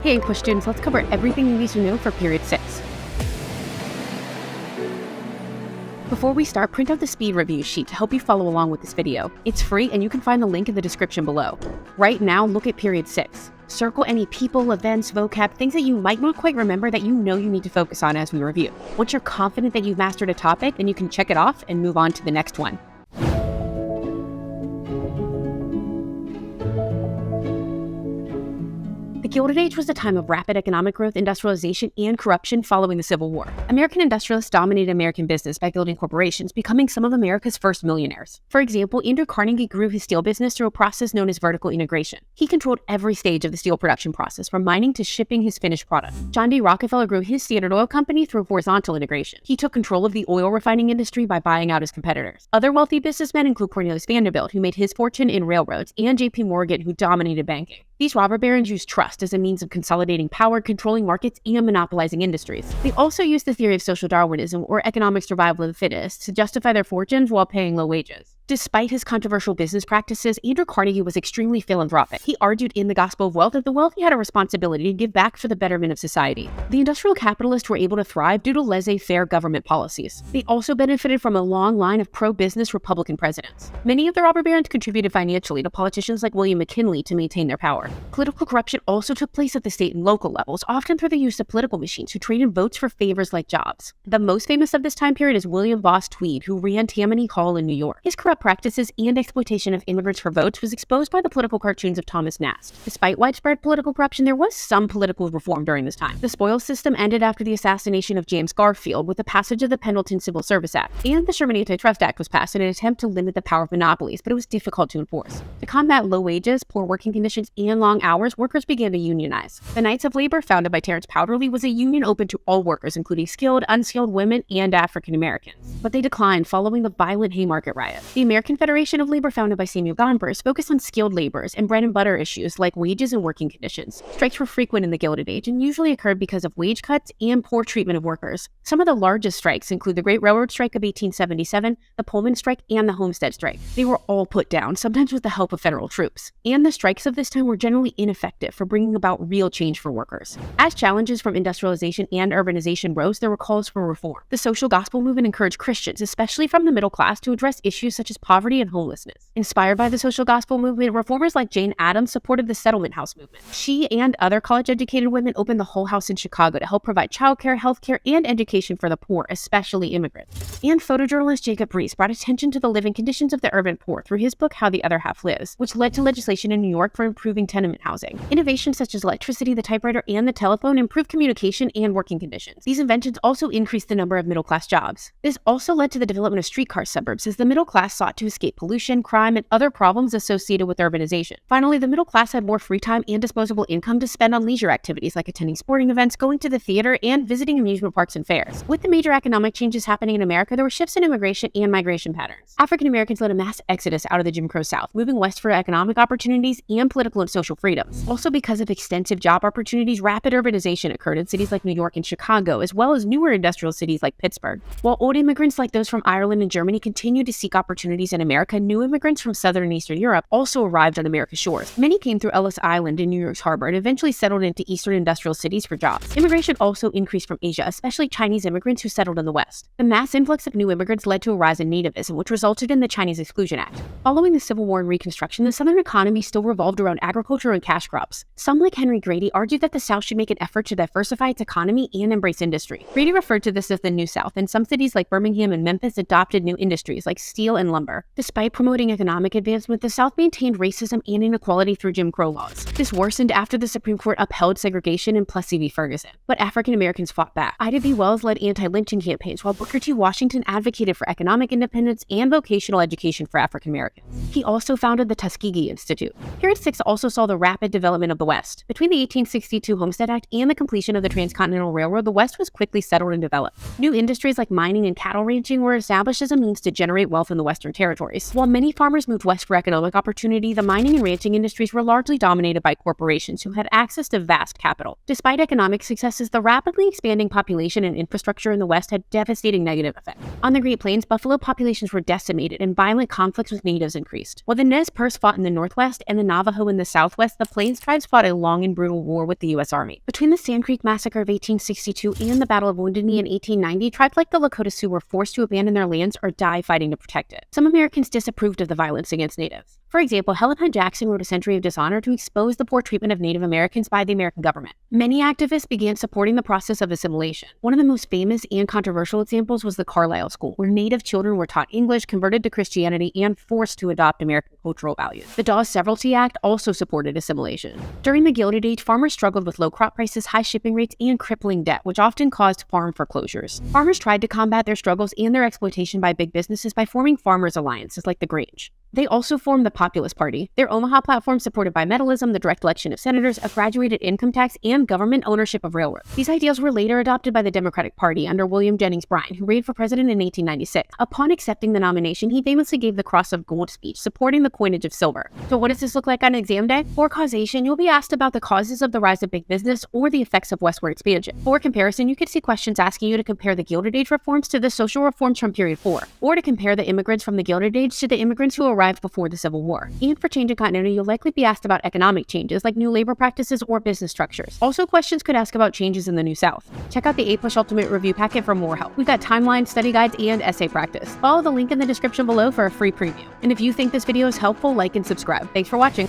Hey APUSH students, let's cover everything you need to know for period 6. Before we start, print out the speed review sheet to help you follow along with this video. It's free and you can find the link in the description below. Right now, look at period 6. Circle any people, events, vocab, things that you might not quite remember that you know you need to focus on as we review. Once you're confident that you've mastered a topic, then you can check it off and move on to the next one. The Gilded Age was a time of rapid economic growth, industrialization, and corruption following the Civil War. American industrialists dominated American business by building corporations, becoming some of America's first millionaires. For example, Andrew Carnegie grew his steel business through a process known as vertical integration. He controlled every stage of the steel production process, from mining to shipping his finished product. John D. Rockefeller grew his Standard Oil Company through horizontal integration. He took control of the oil refining industry by buying out his competitors. Other wealthy businessmen include Cornelius Vanderbilt, who made his fortune in railroads, and J.P. Morgan, who dominated banking. These robber barons used trust as a means of consolidating power, controlling markets, and monopolizing industries. They also used the theory of social Darwinism, or economic survival of the fittest, to justify their fortunes while paying low wages. Despite his controversial business practices, Andrew Carnegie was extremely philanthropic. He argued in The Gospel of Wealth that the wealthy had a responsibility to give back for the betterment of society. The industrial capitalists were able to thrive due to laissez-faire government policies. They also benefited from a long line of pro-business Republican presidents. Many of the robber barons contributed financially to politicians like William McKinley to maintain their power. Political corruption also took place at the state and local levels, often through the use of political machines who traded votes for favors like jobs. The most famous of this time period is William Voss Tweed, who ran Tammany Hall in New York. His corrupt practices and exploitation of immigrants for votes was exposed by the political cartoons of Thomas Nast. Despite widespread political corruption, there was some political reform during this time. The spoils system ended after the assassination of James Garfield with the passage of the Pendleton Civil Service Act, and the Sherman Antitrust Act was passed in an attempt to limit the power of monopolies, but it was difficult to enforce. To combat low wages, poor working conditions, and long hours, workers began to unionize. The Knights of Labor, founded by Terence Powderly, was a union open to all workers, including skilled, unskilled women, and African Americans. But they declined following the violent Haymarket riot. The American Federation of Labor, founded by Samuel Gompers, focused on skilled laborers and bread and butter issues like wages and working conditions. Strikes were frequent in the Gilded Age and usually occurred because of wage cuts and poor treatment of workers. Some of the largest strikes include the Great Railroad Strike of 1877, the Pullman Strike, and the Homestead Strike. They were all put down, sometimes with the help of federal troops. And the strikes of this time were generally ineffective for bringing about real change for workers. As challenges from industrialization and urbanization rose, there were calls for reform. The social gospel movement encouraged Christians, especially from the middle class, to address issues such as poverty and homelessness. Inspired by the social gospel movement, reformers like Jane Addams supported the settlement house movement. She and other college-educated women opened the Hull House in Chicago to help provide childcare, healthcare, and education for the poor, especially immigrants. And photojournalist Jacob Riis brought attention to the living conditions of the urban poor through his book How the Other Half Lives, which led to legislation in New York for improving tenement housing. Innovations such as electricity, the typewriter, and the telephone improved communication and working conditions. These inventions also increased the number of middle-class jobs. This also led to the development of streetcar suburbs as the middle class sought to escape pollution, crime, and other problems associated with urbanization. Finally, the middle class had more free time and disposable income to spend on leisure activities like attending sporting events, going to the theater, and visiting amusement parks and fairs. With the major economic changes happening in America, there were shifts in immigration and migration patterns. African Americans led a mass exodus out of the Jim Crow South, moving west for economic opportunities and political and social freedoms. Also, because of extensive job opportunities, rapid urbanization occurred in cities like New York and Chicago, as well as newer industrial cities like Pittsburgh. While old immigrants like those from Ireland and Germany continued to seek opportunities in America, new immigrants from Southern and Eastern Europe also arrived on America's shores. Many came through Ellis Island in New York's harbor and eventually settled into eastern industrial cities for jobs. Immigration also increased from Asia, especially Chinese immigrants who settled in the West. The mass influx of new immigrants led to a rise in nativism, which resulted in the Chinese Exclusion Act. Following the Civil War and Reconstruction, the Southern economy still revolved around agriculture and cash crops. Some, like Henry Grady, argued that the South should make an effort to diversify its economy and embrace industry. Grady referred to this as the New South, and some cities like Birmingham and Memphis adopted new industries like steel and lumber. Despite promoting economic advancement, the South maintained racism and inequality through Jim Crow laws. This worsened after the Supreme Court upheld segregation in Plessy v. Ferguson. But African Americans fought back. Ida B. Wells led anti-lynching campaigns, while Booker T. Washington advocated for economic independence and vocational education for African Americans. He also founded the Tuskegee Institute. Period 6 also saw the rapid development of the West. Between the 1862 Homestead Act and the completion of the Transcontinental Railroad, the West was quickly settled and developed. New industries like mining and cattle ranching were established as a means to generate wealth in the Western Northern territories. While many farmers moved west for economic opportunity, the mining and ranching industries were largely dominated by corporations who had access to vast capital. Despite economic successes, the rapidly expanding population and infrastructure in the West had devastating negative effects. On the Great Plains, buffalo populations were decimated and violent conflicts with natives increased. While the Nez Perce fought in the Northwest and the Navajo in the Southwest, the Plains tribes fought a long and brutal war with the U.S. Army. Between the Sand Creek Massacre of 1862 and the Battle of Wounded Knee in 1890, tribes like the Lakota Sioux were forced to abandon their lands or die fighting to protect it. Some Americans disapproved of the violence against natives. For example, Helen Hunt Jackson wrote A Century of Dishonor to expose the poor treatment of Native Americans by the American government. Many activists began supporting the process of assimilation. One of the most famous and controversial examples was the Carlisle School, where Native children were taught English, converted to Christianity, and forced to adopt American cultural values. The Dawes Severalty Act also supported assimilation. During the Gilded Age, farmers struggled with low crop prices, high shipping rates, and crippling debt, which often caused farm foreclosures. Farmers tried to combat their struggles and their exploitation by big businesses by forming farmers' alliances like the Grange. They also formed the Populist Party. Their Omaha platform supported bimetallism, the direct election of senators, a graduated income tax, and government ownership of railroads. These ideals were later adopted by the Democratic Party under William Jennings Bryan, who ran for president in 1896. Upon accepting the nomination, he famously gave the Cross of Gold speech, supporting the coinage of silver. So what does this look like on exam day? For causation, you'll be asked about the causes of the rise of big business or the effects of westward expansion. For comparison, you could see questions asking you to compare the Gilded Age reforms to the social reforms from period 4, or to compare the immigrants from the Gilded Age to the immigrants who arrived before the Civil War. And for change in continuity, you'll likely be asked about economic changes like new labor practices or business structures. Also, questions could ask about changes in the New South. Check out the APUSH Ultimate Review Packet for more help. We've got timelines, study guides, and essay practice. Follow the link in the description below for a free preview. And if you think this video is helpful, like and subscribe. Thanks for watching.